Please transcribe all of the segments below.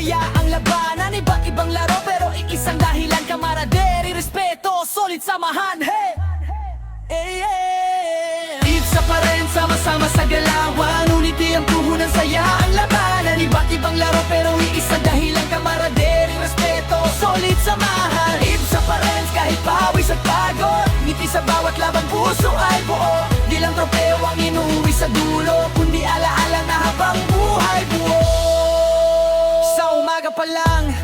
saya ang labanan, iba't ibang laro pero iisang dahilan, kamaraderi, respeto, solid samahan. Hey! Hey, yeah. Ibsa pa rin, sama-sama sa galawan, unity ang puhunan, saya ang labanan, iba't ibang laro pero iisang dahilan, kamaraderi, respeto, solid samahan. Ibsa pa rin, kahit pawis at pagod, ngiti sa bawat laban, puso ay buo. Di lang tropeo ang inuwi sa dulo, kundi alaala na habang buhay buo. Sa umaga pa lang,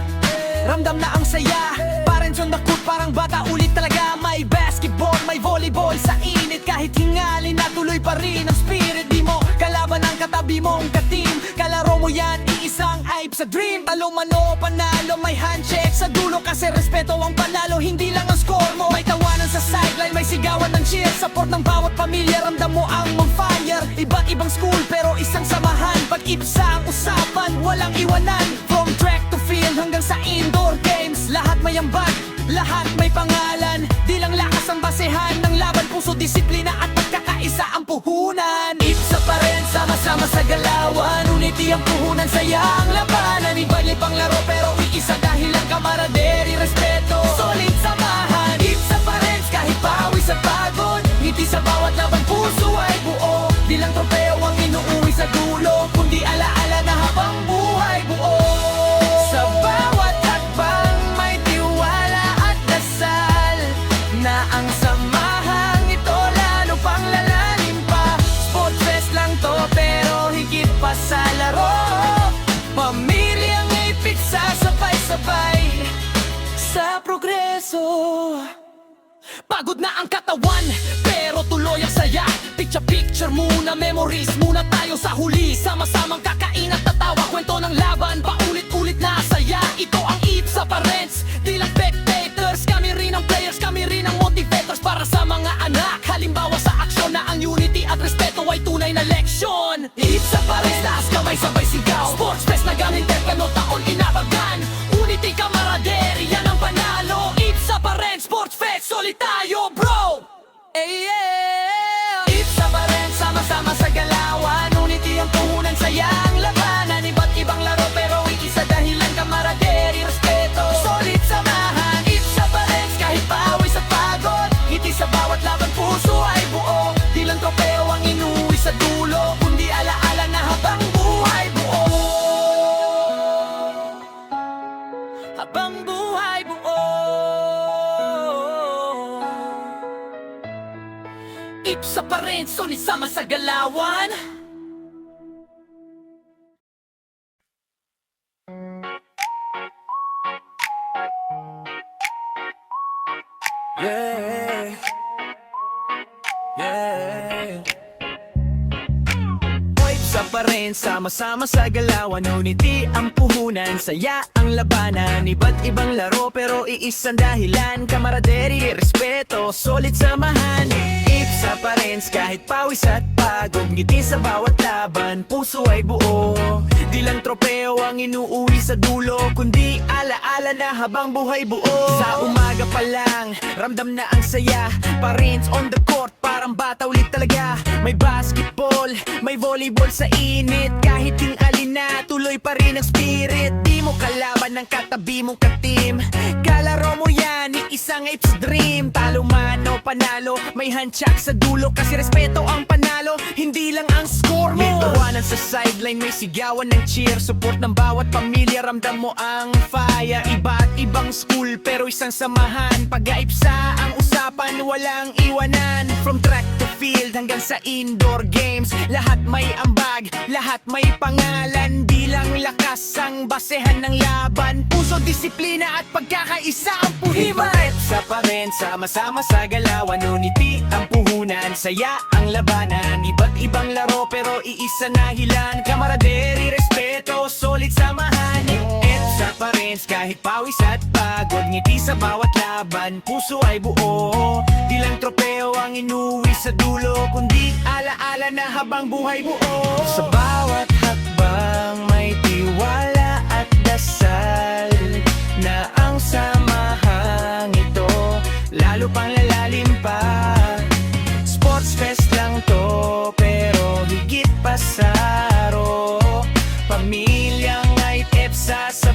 ramdam na ang saya, parents on the court, parang bata ulit talaga. May basketball, may volleyball sa init, kahit hingalin na tuloy pa rin ang spirit. Di mo kalaban ang katabi mong ka-team, kalaro mo yan, iisang hype sa dream. Talo man o panalo, may handshake sa dulo, kasi respeto ang panalo, hindi lang ang score mo. May tawanan sa sideline, may sigawan ng cheer, support ng bawat pamilya, ramdam mo ang fire. Iba't ibang school pero isang samahan, pag ibsa ang usapan, walang iwanan. From track to field hanggang sa indoor games, lahat may ambag, lahat may pangalan. Di lang lakas ang basehan ng laban, puso, disiplina at pagkakaisa ang puhunan. Ibsa pa rin, sama-sama sa galawan, unity ang puhunan, saya ang labanan. Iba-ibang laro pero iisa dahilan, kamaraderi, respeto, solid samahan. Ibsa pa rin, kahit pawis at pagod, ngiti sa bawat laban, puso ay buo. Di lang tropeo ang inuuwi sa dulo, kundi alaala na habang buhay buo. Sa bawat hakbang may tiwala at dasal, na ang samahang ito lalo pang lalalim pa. Sports fest lang to pero higit pa sa laro, pamilyang ipit sa sabay-sabay sa progreso. Pagod na ang katawan, pero tuloy ang saya. Picture muna, memories muna tayo sa huli. Sama-samang kakain at tatawa, kwento ng laban, paulit-ulit na saya. Ito ang Ibsa Parents, di lang spectators, kami rin ang players, kami rin ang motivators. Para sa mga anak, halimbawa sa aksyon, na ang unity at respeto ay tunay na leksyon. Ibsa Parents, taas kamay, sabay sigaw, sports fest na gamit, tekano taon inabagan. Unity, kamaraderi, yan ang panalo. Ibsa Parents, sports fest, solid tayo bro. Hey, yeah. Ibsa Parents, sama-sama sa galawan, unity ang puhunan, saya ang labanan. Iba't ibang laro pero iisa dahilan, kamaraderi, respeto, solid samahan. Ibsa Parents, kahit pawis at pagod, ngiti sa bawat laban, puso ay buo. Di lang tropeo ang inuwi sa dulo, kundi alaala na habang buhay buo. Habang buhay buo. Ibsa Parents, solid sama sa galawan. Yeah, yeah. Ibsa pa rin, sama-sama sa galawan, unity ang puhunan, saya ang labanan. Iba't ibang laro pero iisang dahilan, kamaraderi, respeto, solid samahan. Ibsa Parents, kahit pawis at pagod, ngiti sa bawat laban, puso ay buo. Di lang tropeo ang inuuwi sa dulo, kundi alaala na habang buhay buo. Sa umaga pa lang, ramdam na ang saya, Parents on the court, parang bata ulit talaga. May basketball, may volleyball sa init, kahit yung alin na tuloy pa rin ang spirit. Di mo kalaban ng katabi mong ka-team, kalaro mo yan, isang Ibsa dream. Talo man o panalo, may handshake sa dulo, kasi respeto ang panalo, hindi lang ang score mo. May tawanan sa sideline, may sigawan ng cheer, support ng bawat pamilya, ramdam mo ang fire. Iba't ibang school pero isang samahan, pag-aibsa ang usapan, walang iwanan. From track to field hanggang sa indoor games, lahat may ambag, lahat may pangalan. Di lang lakas ang basehan ng laban, puso, disiplina at pagkakaisa ang puhiman. Ibsa Parents, sama-sama sa galawan, unity ang puhunan, saya ang labanan. Iba't ibang laro pero iisa na hilan, kamaraderi, respeto, solid samahan. Ibsa Parents, kahit pawis at pagod, ngiti sa bawat laban, puso ay buo. Di lang tropeo ang inuwi sa dulo, kundi alaala na habang buhay buo. Sa bawat hakbang may tiwala at dasal, na ang samahang ito lalo pang lalalim pa. Sports fest lang to pero higit pa sa aro, pamilyang ay Ibsa sa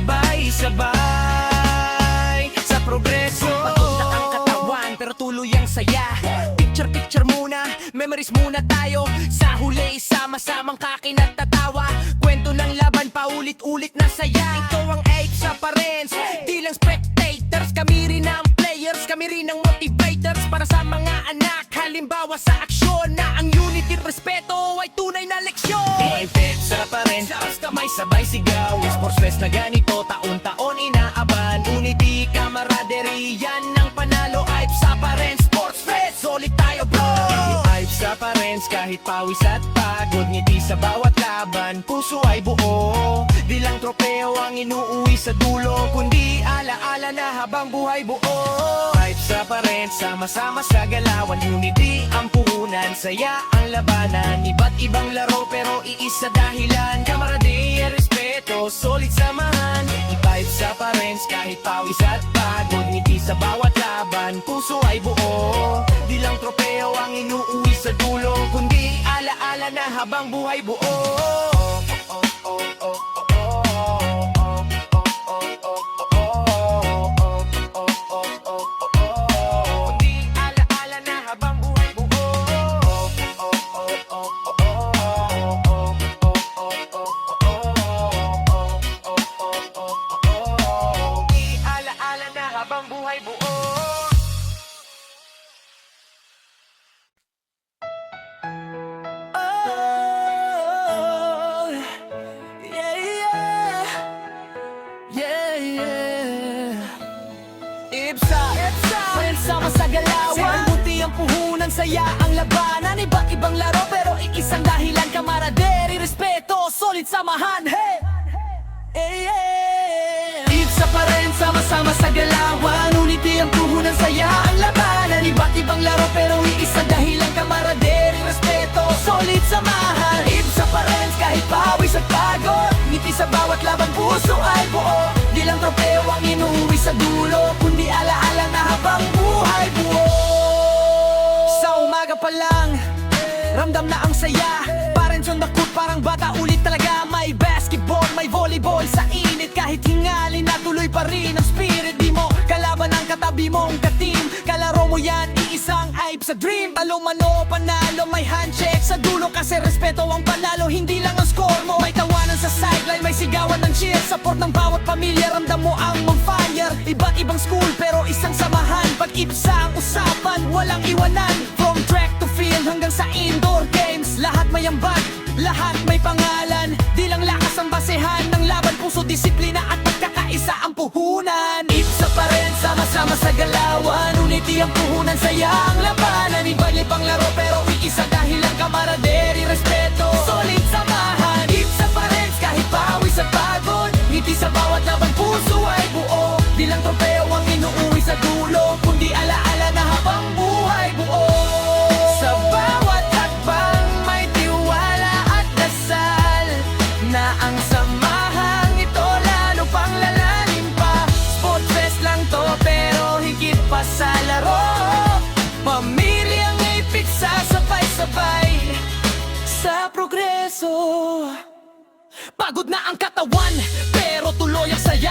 sama-samang kakinatatawa. Kwento ng laban, paulit-ulit na saya. Ito ang AIPSA Parents, di lang spectators. Kami rin ang players, kami rin ang motivators. Para sa mga anak, halimbawa sa aksyon, na ang unity at respeto ay tunay na leksyon. AIPSA Parents, taas kamay sabay sigaw. Sports fest na ganito, taon-taon inaaban. Unity, camaraderie, yan ang panalo. AIPSA Parents, Sports Fest, solid tayo bro. AIPSA Parents, kahit pawis at pagod, ngiti sa bawat laban, puso ay buo. Di lang tropeo ang inuuwi sa dulo, kundi alaala na habang buhay buo. AIPSA Parents, sama-sama sa galawan. Unity ang puhunan, saya ang labanan. Iba't ibang laro pero iisa dahilan. Camaraderie, respeto, solid samahan. AIPSA Parents, kahit pawis at pagod, ngiti sa bawat laban, puso ay buo. Di lang tropeo ang inuuwi sa dulo, kundi alaala na habang buhay buo. Kundi alaala na habang buhay buo. Kundi alaala na habang buhay buo. Oh, yeah, yeah. Yeah, yeah. IPSA Friends, sama sa galawan. Buti ang puhunan, saya ang labanan. Iba't ibang laro pero iisang dahilan. Camaraderie, respeto, solid samahan. Hey! Hey, yeah. IPSA pa rin, sama-sama sa galawan. Unity ang puhunan, saya ang labanan. Iba't ibang laro pero iisang dahilan. Camaraderie, respeto, solid samahan. IPSA pa rin, kahit pawis at pagod, ngiti sa bawat laban, puso ay buo. Di lang tropeo ang inuwi sa dulo, kundi alaala na habang buhay buo. Sa umaga pa lang, ramdam na ang saya. Parents on the court, parang bata ulit talaga. May basketball, may volleyball sa init. Kahit hingalin na tuloy pa rin ang spirit. Di mo kalaban ang katabi mong ka-team. Kalaro mo yan, iisang AIPSA dream. Talo mano, panalo, may handshake sa dulo. Kasi respeto ang panalo, hindi lang ang score mo. May tawanan sa sideline, may sigawan ng cheer. Support ng bawat pamilya, ramdam mo ang fire. Iba't ibang school, pero isang samahan. Pag IPSA ang usapan, walang iwanan. From track to field hanggang sa indoor games, lahat may ambag, lahat may pangalan. Di lang lakas ang basehan ng laban, puso, disiplina at pagkakaisa ang puhunan. IPSA pa rin, sama-sama sa galawan. Unity ang puhunan, saya ang labanan. Iba-ibang laro pero iisa dahilan. Camaraderie, respeto, solid samahan. IPSA pa rin, kahit pawis at pagod, ngiti sa bawat laban, puso ay buo. Di lang tropeo ang inuuwi sa dulo, kundi alaala na habang buhay buo. Sa bawat hakbang may tiwala at dasal, na ang samahang ito lalo pang lalalim pa. Sport fest lang to pero higit pa sa laro. Pamilyang IPSA, sabay-sabay sa progreso. Pagod na ang katawan, pero tuloy ang saya.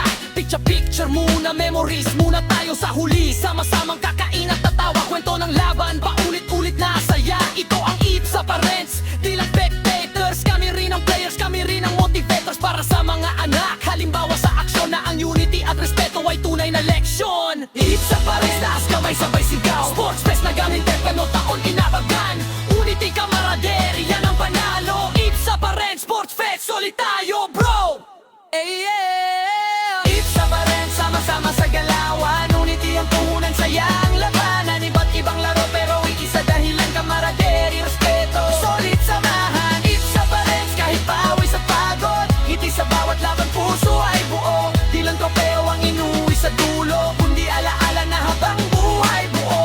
Picture muna, memories muna tayo sa huli. Sama-samang kakain at tatawa, kwento ng laban, paulit-ulit na saya. Ito ang IPSA Parents, di lang spectators. Kami rin ang players, kami rin ang motivators. Para sa mga anak, halimbawa sa aksyon, na ang unity at respeto ay tunay na leksyon. IPSA Parents, taas kamay sabay sigaw. Sports fest na gamit tekno, taon inabagan. Unity, camaraderie, yan ang panalo. IPSA Parents, Sports Fest, solid tayo bro. Hey, yeah. IPSA pa rin, sama-sama sa galawan. Unity ang puhunan, saya ang labanan. Iba't ibang laro pero iisa dahilan. Camaraderie, respeto, solid samahan. IPSA pa rin, kahit pawis at pagod, ngiti sa bawat laban, puso ay buo. Di lang tropeo ang inuwi sa dulo, kundi alaala na habang buhay buo.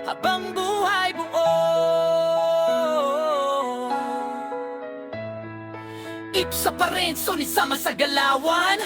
Habang buhay buo. IPSA pa rin, solid sama sa galawan.